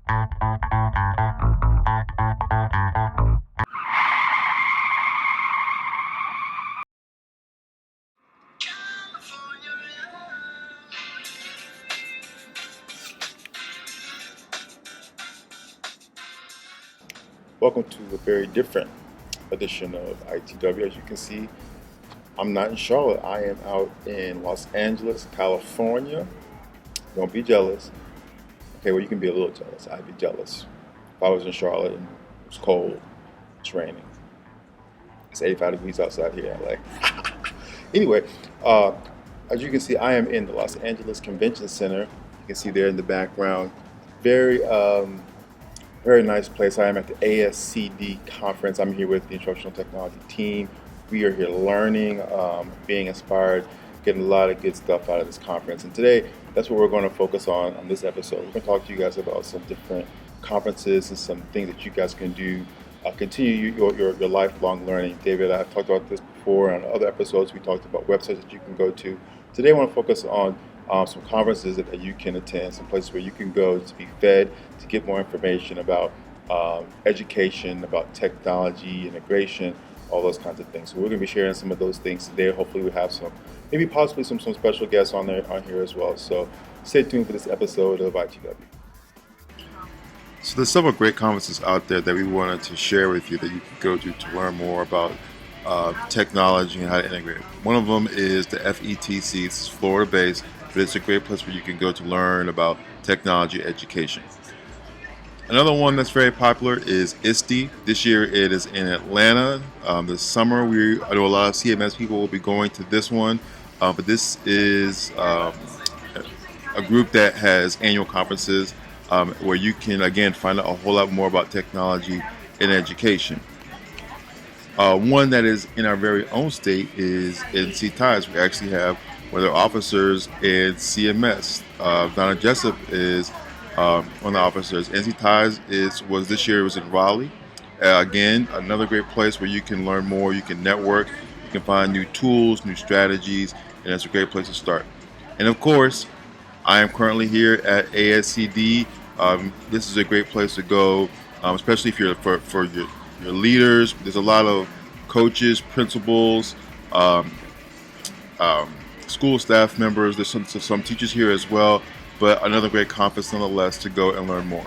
Welcome to a very different edition of ITW. As you can see, I'm not in Charlotte. I am out in Los Angeles, California. Don't be jealous. Okay, well, you can be a little jealous. I'd be jealous. If I was in Charlotte and it was cold, it's raining. It's 85 degrees outside here in LA. Anyway, uh, as you can see, I am in the Los Angeles Convention Center. You can see there in the background. Very very nice place. I am at the ASCD conference. I'm here with the instructional technology team. We are here learning, being inspired, getting a lot of good stuff out of this conference. And today, that's what we're going to focus on this episode. We're going to talk to you guys about some different conferences and some things that you guys can do. Continue your lifelong learning. David, I've talked about this before on other episodes. We talked about websites that you can go to. Today, I want to focus on some conferences that you can attend, some places where you can go to be fed, to get more information about education, about technology, integration, all those kinds of things. So we're going to be sharing some of those things today. Hopefully we have maybe possibly some special guests on here as well. So stay tuned for this episode of ITW. So there's several great conferences out there that we wanted to share with you that you can go to learn more about technology and how to integrate. One of them is the FETC. It's Florida-based, but it's a great place where you can go to learn about technology education. Another one that's very popular is ISTD. This year it is in Atlanta. This summer I know a lot of CMS people will be going to this one, but this is a group that has annual conferences where you can again find out a whole lot more about technology and education. One that is in our very own state is NC Ties. We actually have one of their officers in CMS. Donna Jessup is one of the officers. NC Ties was this year. It was in Raleigh. Again, another great place where you can learn more. You can network. You can find new tools, new strategies, and it's a great place to start. And of course, I am currently here at ASCD. This is a great place to go, especially if you're for your leaders. There's a lot of coaches, principals, school staff members. There's some teachers here as well, but another great conference nonetheless to go and learn more.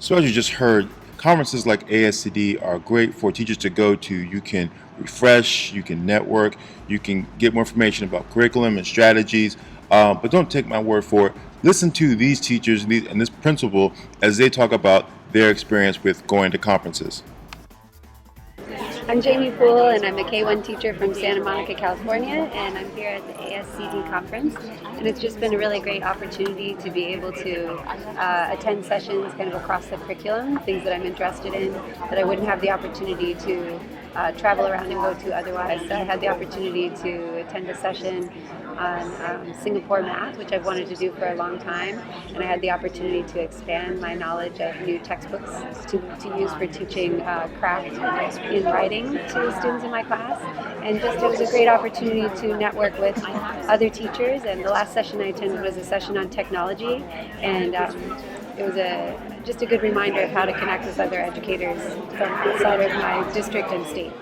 So as you just heard, conferences like ASCD are great for teachers to go to. You can refresh, you can network, you can get more information about curriculum and strategies, but don't take my word for it. Listen to these teachers and this principal as they talk about their experience with going to conferences. I'm Jamie Poole, and I'm a K-1 teacher from Santa Monica, California, and I'm here at the ASCD conference. And it's just been a really great opportunity to be able to attend sessions kind of across the curriculum, things that I'm interested in that I wouldn't have the opportunity to travel around and go to otherwise. So I had the opportunity to attend a session on Singapore math, which I've wanted to do for a long time, and I had the opportunity to expand my knowledge of new textbooks to use for teaching craft in writing to students in my class. And just it was a great opportunity to network with other teachers, and the last session I attended was a session on technology, and it was just a good reminder of how to connect with other educators from outside of my district and state.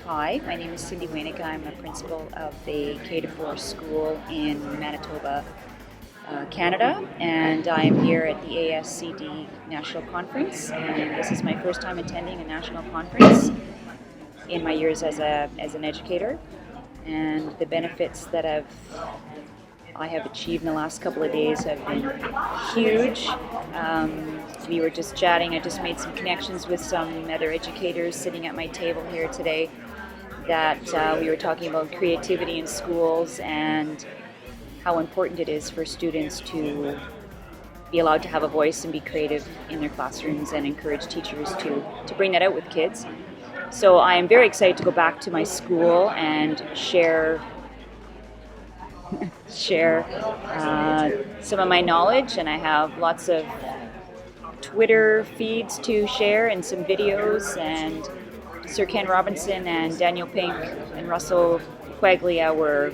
Hi, my name is Cindy Waynick. I'm a principal of a K-4 school in Manitoba, Canada, and I'm here at the ASCD National Conference, and this is my first time attending a national conference in my years as an educator, and the benefits that I have achieved in the last couple of days have been huge. We were just chatting. I just made some connections with some other educators sitting at my table here today that we were talking about creativity in schools and how important it is for students to be allowed to have a voice and be creative in their classrooms and encourage teachers to bring that out with kids. So I am very excited to go back to my school and share some of my knowledge, and I have lots of Twitter feeds to share and some videos, and Sir Ken Robinson and Daniel Pink and Russell Quaglia were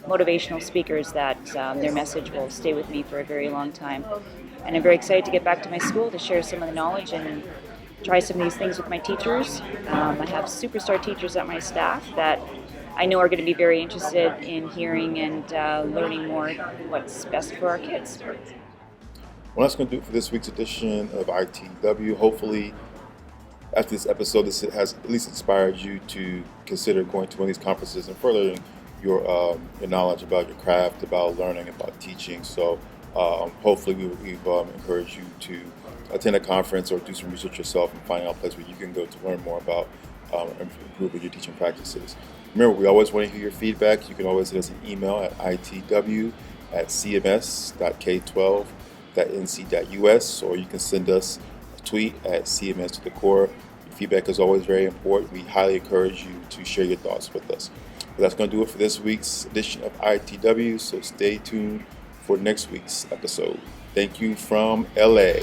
motivational speakers that their message will stay with me for a very long time. And I'm very excited to get back to my school to share some of the knowledge and try some of these things with my teachers. I have superstar teachers at my staff that I know are going to be very interested in hearing and learning more what's best for our kids. Well, that's going to do it for this week's edition of ITW. Hopefully, after this episode, this has at least inspired you to consider going to one of these conferences and furthering your knowledge about your craft, about learning, about teaching. So hopefully we've encouraged you to attend a conference or do some research yourself and find out a place where you can go to learn more about improving your teaching practices. Remember, we always want to hear your feedback. You can always send us an email at itw@cms.k12.nc.us, or you can send us a tweet at CMS to the core. Your feedback is always very important. We highly encourage you to share your thoughts with us. But that's going to do it for this week's edition of ITW, so stay tuned for next week's episode. Thank you from LA.